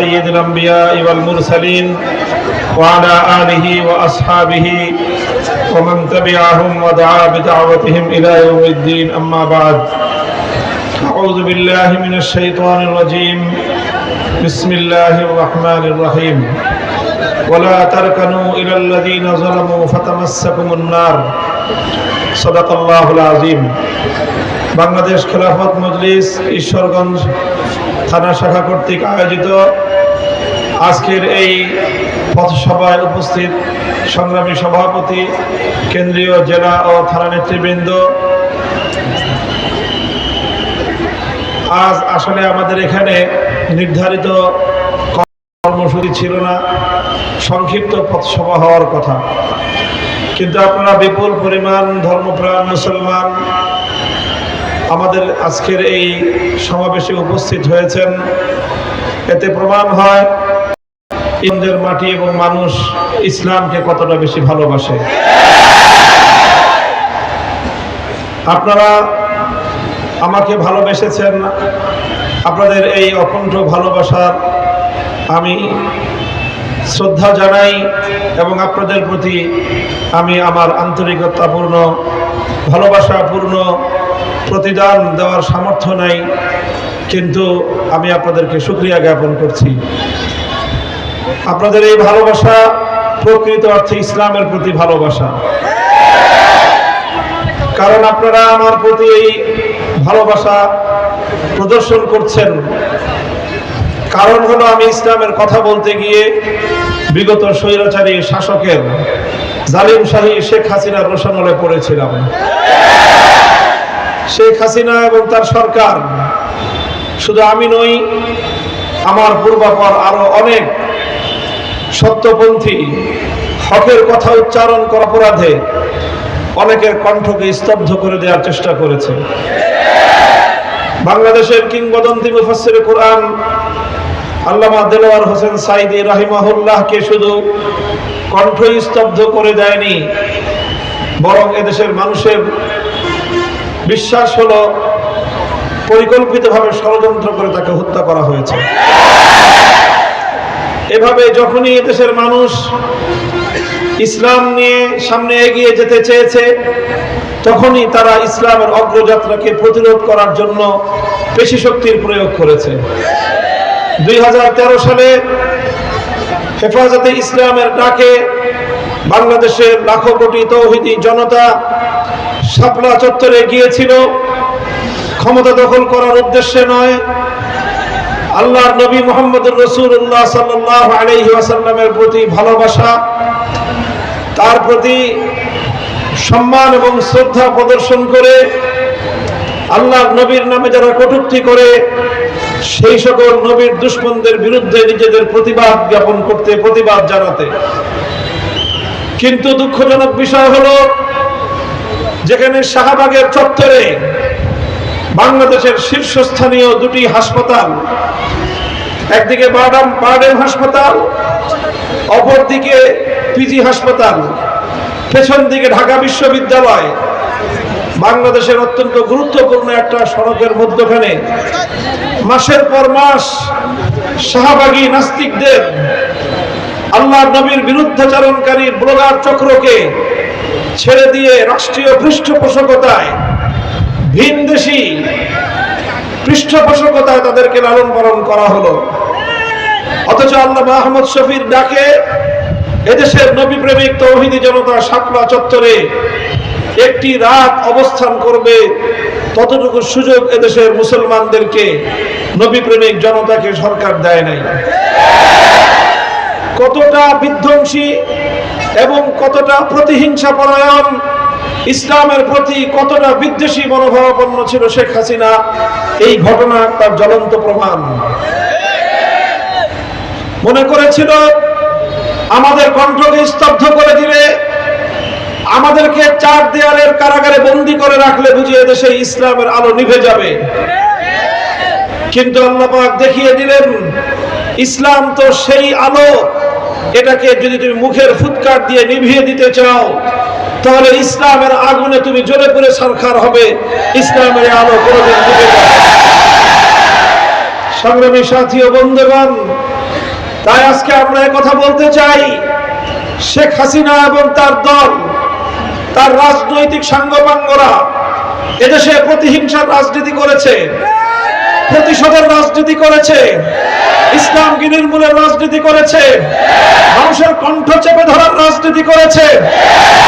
سيد الأنبياء والمرسلين وعلى آله وأصحابه ومن تبعهم ودعا بدعوتهم إلى يوم الدين أما بعد أعوذ بالله من الشيطان الرجيم بسم الله الرحمن الرحيم ولا تركنوا إلى الذين ظلموا فتمسكم النار صدق الله العظيم বাংলাদেশ খেলাফত মজলিস ঈশ্বরগঞ্জ থানা শাখা কর্তৃক আয়োজিত আজকের এই পথসভায় উপস্থিত সংগ্রামী সভাপতি, কেন্দ্রীয় জেলা ও থানা নেতৃবৃন্দ, আজ আসলে আমাদের এখানে নির্ধারিত কর্মসূচি ছিল না, সংক্ষিপ্ত পথসভা হওয়ার কথা, কিন্তু আপনারা বিপুল পরিমাণ ধর্মপ্রাণ মুসলমান আমাদের আজকের এই সমাবেশে উপস্থিত হয়েছেন। এতে প্রমাণ হয় ইন্দের মাটি এবং মানুষ ইসলামকে কতটা বেশি ভালোবাসে। আপনারা আমাকে ভালোবেসেছেন, আপনাদের এই অকুণ্ঠ ভালোবাসার আমি শ্রদ্ধা জানাই এবং আপনাদের প্রতি আমি আমার আন্তরিকতাপূর্ণ ভালোবাসাপূর্ণ প্রতিদান দেওয়ার সামর্থ্য নাই, কিন্তু আমি আপনাদেরকে শুকরিয়া জ্ঞাপন করছি। আপনাদের এই ভালোবাসা প্রকৃত অর্থে ইসলামের প্রতি ভালোবাসা, কারণ আপনারা আমার প্রতি এই ভালোবাসা প্রদর্শন করছেন। কারণ হলো আমি ইসলামের কথা বলতে গিয়ে বিগত স্বৈরাচারী শাসকের জালিম শাহী শেখ হাসিনার রোশানলে পড়েছিলাম। শেখ হাসিনা এবং তার সরকার, শুধু আমি নই, আমার পূর্বাপর আরো অনেক সত্যপন্থী হকের কথা উচ্চারণ করা অপরাধে অনেকের কণ্ঠকে স্তব্ধ করে দেওয়ার চেষ্টা করেছে। বাংলাদেশের কিংবদন্তি মুফাসসিরে কোরআন আল্লামা দেলোয়ার হোসেন সাঈদী রাহিমাহুল্লাহকে শুধু কণ্ঠ স্তব্ধ করে দেয়নি, বরং এদেশের মানুষের বিশ্বাস হলো পরিকল্পিতভাবে ষড়যন্ত্র করে তাকে হত্যা করা হয়েছে। এভাবে যখনই এদেশের মানুষ ইসলাম নিয়ে সামনে এগিয়ে যেতে চেয়েছে, তখনই তারা ইসলামের অগ্রযাত্রাকে প্রতিরোধ করার জন্য পেশি শক্তির প্রয়োগ করেছে। 2013 সালে হেফাজতে ইসলামের ডাকে বাংলাদেশের লাখো কোটি তৌহিদি জনতা শাপলা চত্বরে গিয়েছিল ক্ষমতা দখল করার উদ্দেশ্যে নয়, আল্লাহর নবী মুহাম্মদুর রাসূলুল্লাহ সাল্লাল্লাহু আলাইহি ওয়াসাল্লামের প্রতি ভালোবাসা, তার প্রতি সম্মান এবং শ্রদ্ধা প্রদর্শন করে আল্লাহর নবীর নামে যারা কটূক্তি করে সেই সকল নবীর দুশমনদের বিরুদ্ধে নিজেদের প্রতিবাদ জ্ঞাপন করতে, প্রতিবাদ জানাতে। কিন্তু দুঃখজনক বিষয় হলো, যেখানে শাহবাগের চত্বরে বাংলাদেশের শীর্ষস্থানীয় দুটি হাসপাতাল, একদিকে বারডেম হাসপাতাল, অপরদিকে পিজি হাসপাতাল, পেছন দিকে ঢাকা বিশ্ববিদ্যালয়, বাংলাদেশের অত্যন্ত গুরুত্বপূর্ণ একটা সড়কের মধ্যখানে মাসের পর মাস শাহবাগী নাস্তিকদের, আল্লাহর নবীর বিরুদ্ধাচরণকারী ব্লগার চক্রকে ছেড়ে দিয়ে রাষ্ট্রীয় পৃষ্ঠপোষকতায়, ভিনদেশী পৃষ্ঠপোষকতায় তাদেরকে লালন পালন করা হলো। অথচ আল্লামা আহমদ শফির ডাকে এদেশের নবী প্রেমিক তৌহিদি জনতা শাপলা চত্বরে একটি রাত অবস্থান করবে, ততটুকু সুযোগ এদেশের মুসলমানদেরকে, নবী প্রেমিক জনতাকে সরকার দেয় নাই। কতটা বিধ্বংসী এবং কতটা প্রতিহিংসা পরায়ণ, ইসলামের প্রতি কতটা বিদ্বেষী মনোভাবাপন্ন ছিল শেখ হাসিনা, এই ঘটনা তার জ্বলন্ত প্রমাণ। মনে করেছিল আমাদের কণ্ঠকে স্তব্ধ করে দিলে, আমাদেরকে চার দেয়ালের কারাগারে বন্দী করে রাখলে বুঝি এদেশে ইসলামের আলো নিভে যাবে। কিন্তু আল্লাহ পাক দেখিয়ে দিলেন, ইসলাম তো সেই আলো, এটাকে যদি তুমি মুখের ফুৎকার দিয়ে নিভিয়ে দিতে চাও, তাহলে ইসলামের আগুনে তুমি জ্বলে পুড়ে ছারখার হবে, ইসলামের আলো কোনোদিন নিভে যাবে। সংগ্রামী সাথী ও বন্ধুগণ, তাই আজকে আমরা কথা বলতে চাই, শেখ হাসিনা এবং তার দল, তার রাজনৈতিক সাঙ্গপাঙ্গরা এদেশে প্রতিহিংসার রাজনীতি করেছে, প্রতিশোধের রাজনীতি করেছে, ইসলামকে নির্মূলের রাজনীতি করেছে, মানুষের কণ্ঠ চেপে ধরার রাজনীতি করেছে,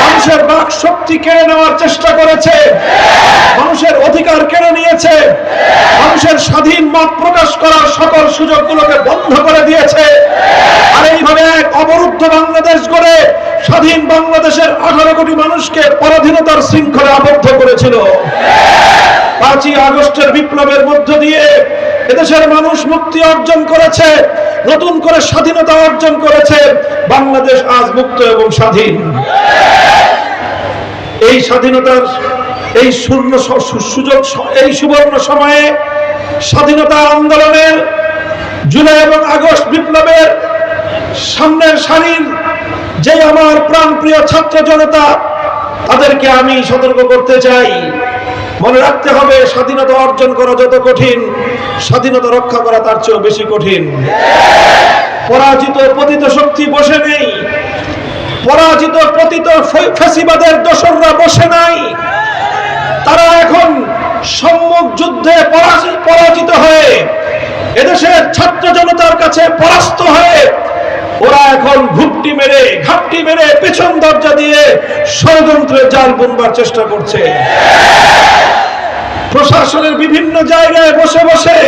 মানুষের বাক শক্তি কেড়ে নেওয়ার চেষ্টা করেছে, মানুষের অধিকার কেড়ে নিয়েছে, মানুষের স্বাধীন মত প্রকাশ করার সকল সুযোগগুলোকে বন্ধ করে দিয়েছে। আর এইভাবে এক অবরুদ্ধ বাংলাদেশ গড়ে স্বাধীন বাংলাদেশের 18 কোটি মানুষকে পরাধীনতার শৃঙ্খলে আবদ্ধ করেছিল। 5ই আগস্টের বিপ্লবের মধ্য দিয়ে এদেশের মানুষ মুক্তি অর্জন করেছে, নতুন করে স্বাধীনতা অর্জন করেছে। বাংলাদেশ আজ মুক্ত এবং স্বাধীন। এই স্বাধীনতার এই সুবর্ণ সময়ে স্বাধীনতা আন্দোলনের জুলাই এবং আগস্ট বিপ্লবের সামনের সারির যে আমার প্রাণপ্রিয় ছাত্র জনতা, তাদেরকে আমি সতর্ক করতে চাই, মনে রাখতে হবে স্বাধীনতা অর্জন করা যত কঠিন, স্বাধীনতা রক্ষা করা তার চেয়েও বেশি কঠিন। পরাজিত পতিত শক্তি বসে নেই, পরাজিত পতিত ফ্যাসিবাদের দোসররা বসে নাই। তারা এখন সম্মুখ যুদ্ধে পরাজিত হয়ে এদেশের ছাত্র জনতার কাছে পরাস্ত হয়ে ওরা এখন ঘাপটি মেরে পেছন দরজা দিয়ে ষড়যন্ত্রের জাল বুনবার চেষ্টা করছে। প্রশাসনের বিভিন্ন জায়গায় বসে বসে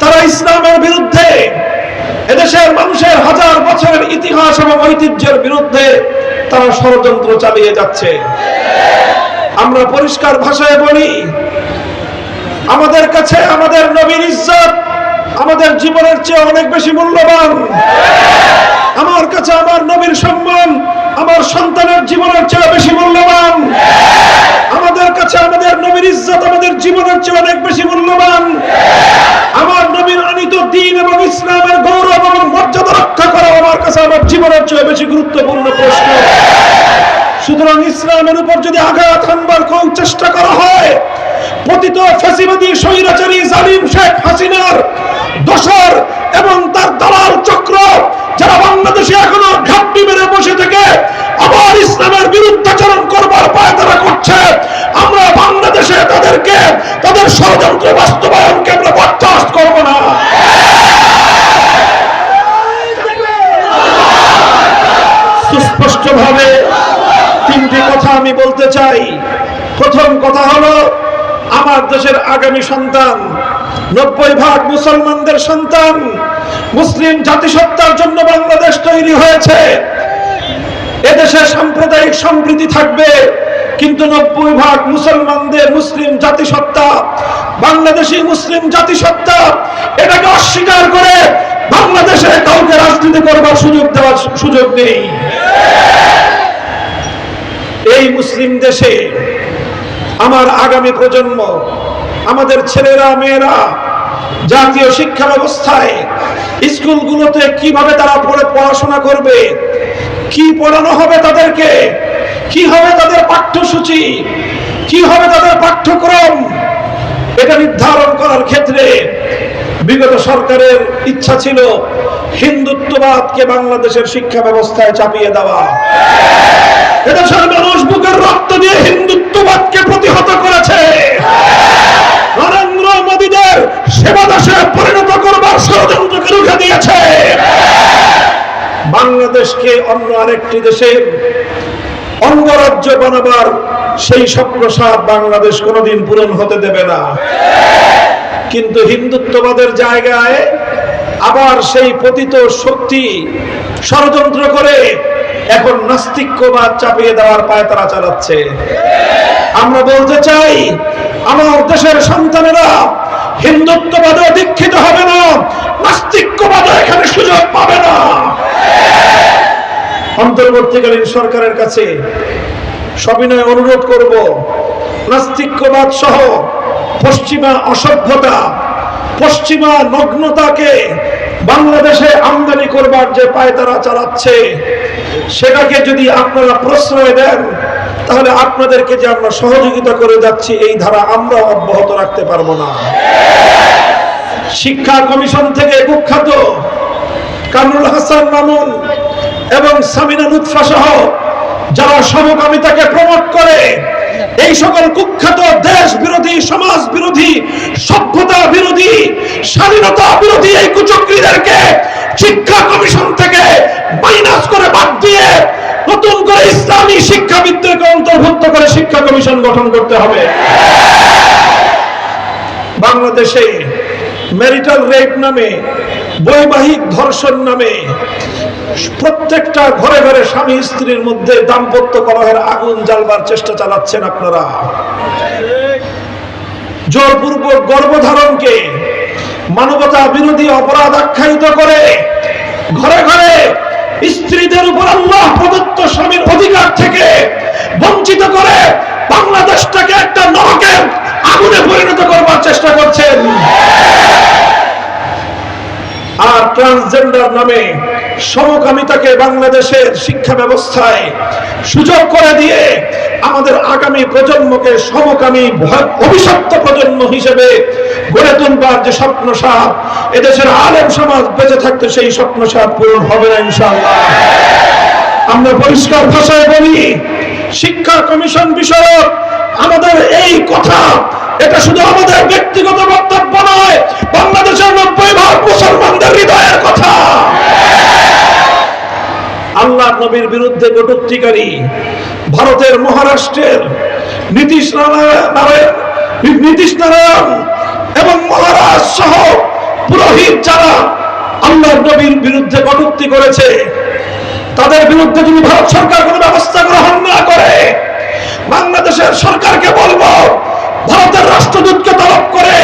তারা ইসলামের বিরুদ্ধে, এদেশের মানুষের হাজার বছরের ইতিহাস এবং ঐতিহ্যের বিরুদ্ধে তারা ষড়যন্ত্র চালিয়ে যাচ্ছে। আমরা পরিষ্কার ভাষায় বলি, আমাদের কাছে আমাদের নবীর ইজ্জত আমাদের জীবনের চেয়ে অনেক বেশি মূল্যবান। আমার কাছে আমার নবীর সম্মান আমার সন্তানের জীবনের চেয়ে বেশি মূল্যবান। আমাদের কাছে আমাদের নবীর ইজ্জত আমাদের জীবনের চেয়ে অনেক বেশি মূল্যবান। আমার নবীর আনিত দ্বীন এবং ইসলামের গৌরব এবং মর্যাদা রক্ষা করা আমার কাছে আমার জীবনের চেয়ে বেশি গুরুত্বপূর্ণ প্রশ্ন। সুতরাং ইসলামের উপর যদি আঘাত হানবার কোন চেষ্টা করা হয়, পতিত ফ্যাসিবাদী স্বৈরাচারী জালিম শেখ হাসিনার দোসর এবং তার দালাল চক্র যারা বাংলাদেশে এখনো ঘাপটি মেরে বসে থেকে আবার ইসলামের বিরুদ্ধাচরণ করবার পায়তারা করছে, আমরা বাংলাদেশে তাদেরকে তাদের ষড়যন্ত্র বাস্তবায়নকে আমরা বরদাস্ত করব না। সুস্পষ্টভাবে 3টি কথা আমি বলতে চাই। প্রথম কথা হলো, আমার দেশের আগামী সন্তান 90% মুসলমানদের সন্তান। মুসলিম জাতিসত্তার জন্য বাংলাদেশ তৈরি হয়েছে। এদেশে সাম্প্রদায়িক সম্প্রীতি থাকবে, কিন্তু 90% মুসলমানদের মুসলিম জাতিসত্তা, বাংলাদেশি মুসলিম জাতিসত্তা, এটাকে অস্বীকার করে বাংলাদেশে কাউকে রাজনীতি করবার সুযোগ নেই। এই মুসলিম দেশে আমার আগামী প্রজন্ম, আমাদের ছেলেরা মেয়েরা জাতীয় শিক্ষা ব্যবস্থায় স্কুলগুলোতে কিভাবে তারা পড়াশোনা করবে, কি পড়ানো হবে তাদেরকে, কি হবে তাদের পাঠ্যসূচি, কি হবে তাদের পাঠ্যক্রম, এটা নির্ধারণ করার ক্ষেত্রে বিগত সরকারের ইচ্ছা ছিল হিন্দুত্ববাদকে বাংলাদেশের শিক্ষা ব্যবস্থায় চাপিয়ে দেওয়া। এদেশের মানুষ বুকের রক্ত দিয়ে হিন্দুত্ববাদকে প্রতিহত করেছে। নরেন্দ্র মোদীদের সেবা দাসে পরিণত করবার ষড়যন্ত্রকে রুখে দিয়েছে। বাংলাদেশকে অন্য আরেকটি দেশের অঙ্গরাজ্য বানাবার সেই স্বপ্নসাদ বাংলাদেশ কোনোদিন পূরণ হতে দেবে না। কিন্তু হিন্দুত্ববাদের জায়গায় আবার সেই পতিত শক্তি ষড়যন্ত্র করে এখন নাস্তিক্যবাদ চাপিয়ে দেওয়ার পায়তারা চালাচ্ছে। আমরা বলতে চাই, আমার দেশের সন্তানেরা হিন্দুত্ববাদে দীক্ষিত হবে না, নাস্তিক্যবাদে এখানে সুযোগ পাবে না। অন্তর্বর্তীকালীন সরকারের কাছে সবিনয় অনুরোধ করব, নাস্তিক্যবাদ সহ পশ্চিমা অসভ্যতা, পশ্চিমা নগ্নতাকে বাংলাদেশে আমদানি করবার যে পায়তারা চালাচ্ছে, সেটাকে যদি আপনারা প্রশ্রয় দেন, তাহলে আপনাদেরকে যে আমরা সহযোগিতা করে যাচ্ছি এই ধারা আমরা অব্যাহত রাখতে পারবো না। শিক্ষা কমিশন থেকে কুখ্যাত কামরুল হাসান মামুন এবং সামিনা লুৎফা সহ যারা সমকামিতাকে প্রমোট করে, এই সকল কুখ্যাত দেশ বিরোধী, সমাজ বিরোধী, সভ্যতা বিরোধী, স্বাধীনতা বিরোধী এই কুচক্রীদেরকে শিক্ষা কমিশন থেকে মাইনাস করে বাদ দিয়ে নতুন করে ইসলামী শিক্ষাবিদদেরকে অন্তর্ভুক্ত করে শিক্ষা কমিশন গঠন করতে হবে। বাংলাদেশে ম্যারিটাল রেপ নামে, বৈবাহিক ধর্ষণ নামে প্রত্যেকটা ঘরে ঘরে স্বামী স্ত্রীর মধ্যে দাম্পত্য কলহের আগুন জ্বালবার চেষ্টা চালাচ্ছেন আপনারা। জোরপূর্বক গর্ভধারণকে মানবতা বিরোধী অপরাধ আখ্যায়িত করে ঘরে ঘরে স্ত্রীদের উপর আল্লাহ প্রদত্ত স্বামীর অধিকার থেকে বঞ্চিত করে বাংলাদেশটাকে একটা নরকের আগুনে পরিণত করবার চেষ্টা করছেন। আর ট্রান্সজেন্ডার নামে সমকামিতাকে বাংলাদেশের শিক্ষা ব্যবস্থায় সুযোগ করে দিয়ে আমাদের আগামী প্রজন্মকে সমকামী অভিশপ্ত প্রজন্ম হিসেবে গড়ে তুলবার যে স্বপ্নসাপ, এদেশের আলেম সমাজ বেঁচে থাকতে সেই স্বপ্নসাপ পূরণ হবে না ইনশাআল্লাহ। আমরা পরিষ্কার ভাষায় বলি, শিক্ষা কমিশন বিষয়ক আমাদের এই কথা, এটা শুধু আমাদের ব্যক্তিগত বক্তব্য নয়, বাংলাদেশের 90% মুসলমানদের হৃদয়ের কথা। আল্লাহর নবীর বিরুদ্ধে কটূক্তিকারী ভারতের মহারাষ্ট্রের নীতিশ নারায়ণ এবং মহারাজ সহ পুরোহিত যারা আল্লাহর নবীর বিরুদ্ধে কটূক্তি করেছে, তাদের বিরুদ্ধে যদি ভারত সরকার কোনো ব্যবস্থা গ্রহণ না করে, বাংলাদেশের সরকারকে বলবো ভারতের রাষ্ট্রদূতকে তলব করে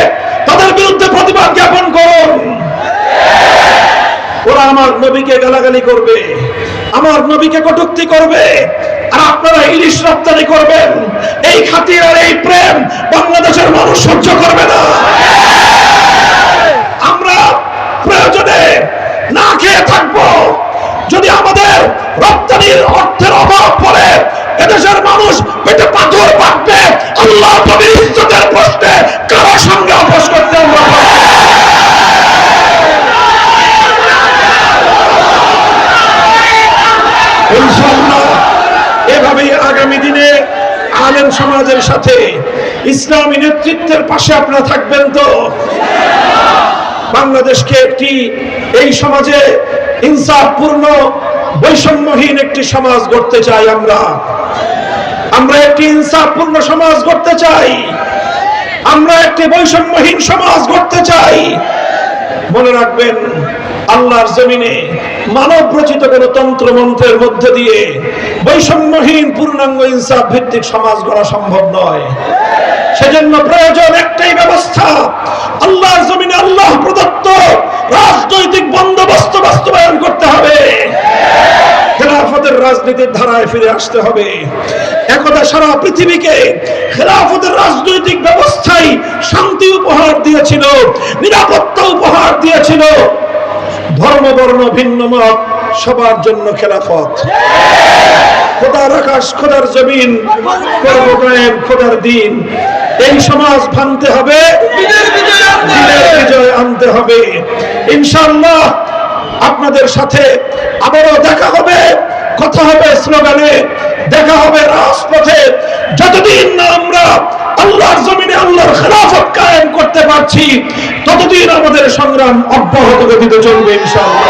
তাদের বিরুদ্ধে প্রতিবাদ জ্ঞাপন করুন। ওরা আমার নবীকে গালাগালি করবে, আমার নবীকে কটূক্তি করবে, আর আপনারা ইলিশ রপ্তানি করবেন। এই খাতির আর এই প্রেম বাংলাদেশের মানুষ সহ্য করবে না। আমরা প্রয়োজনে না খেয়ে থাকবো, যদি আমাদের রপ্তানির অর্থের অভাব পড়ে এদেশের মানুষ পেটে পাথর পাকবে। আল্লাহ নবীর ইজ্জতের প্রশ্নে কারো সঙ্গে আপোষ করতে আমরা ইনশাআল্লাহ। এভাবেই আগামী দিনে আলেম সমাজের সাথে ইসলামী নেতৃত্বের পাশে আপনারা থাকবেন তো? বাংলাদেশকে একটি এই সমাজে ইনসাফপূর্ণ বৈষম্যহীন একটি সমাজ গড়তে চাই। আমরা একটি ইনসাফপূর্ণ সমাজ গড়তে চাই, আমরা একটি বৈষম্যহীন সমাজ গড়তে চাই। মনে রাখবেন, আল্লাহর জমিনে মানব রচিত কোন তন্ত্র মন্ত্রের মধ্যে দিয়ে বৈষম্যহীন পূর্ণাঙ্গ ইনসাফ ভিত্তিক সমাজ গড়া সম্ভব নয়। সেজন্য প্রয়োজন একটাই ব্যবস্থা, আল্লাহর জমিনে আল্লাহ প্রদত্ত রাজনৈতিক বন্দোবস্ত বাস্তবায়ন করতে হবে। খেলাফতের রাজনীতির ধারায় ফিরে আসতে হবে। একদা সারা পৃথিবীকে খেলাফতের রাজনৈতিক ব্যবস্থাই শান্তি উপহার দিয়েছিল, নিরাপত্তা উপহার দিয়েছিল। ধর্ম বর্ণ ভিন্ন মত সবার জন্য খেলাফত। খোদার আকাশ, খোদার জমিন, কর্মকায়েম খোদার দিন। এই সমাজ ভাঙতে হবে, দিনের বিজয় আনতে হবে। ইনশাআল্লাহ আপনাদের সাথে আবারও দেখা হবে, কথা হবে স্লোগানে, দেখা হবে রাজপথে। যতদিন না আমরা আল্লাহর জমিনে আল্লাহর খেলাফত কায়েম করতে পারছি, ততদিন আমাদের সংগ্রাম অব্যাহত গতিতে চলবে ইনশাআল্লাহ।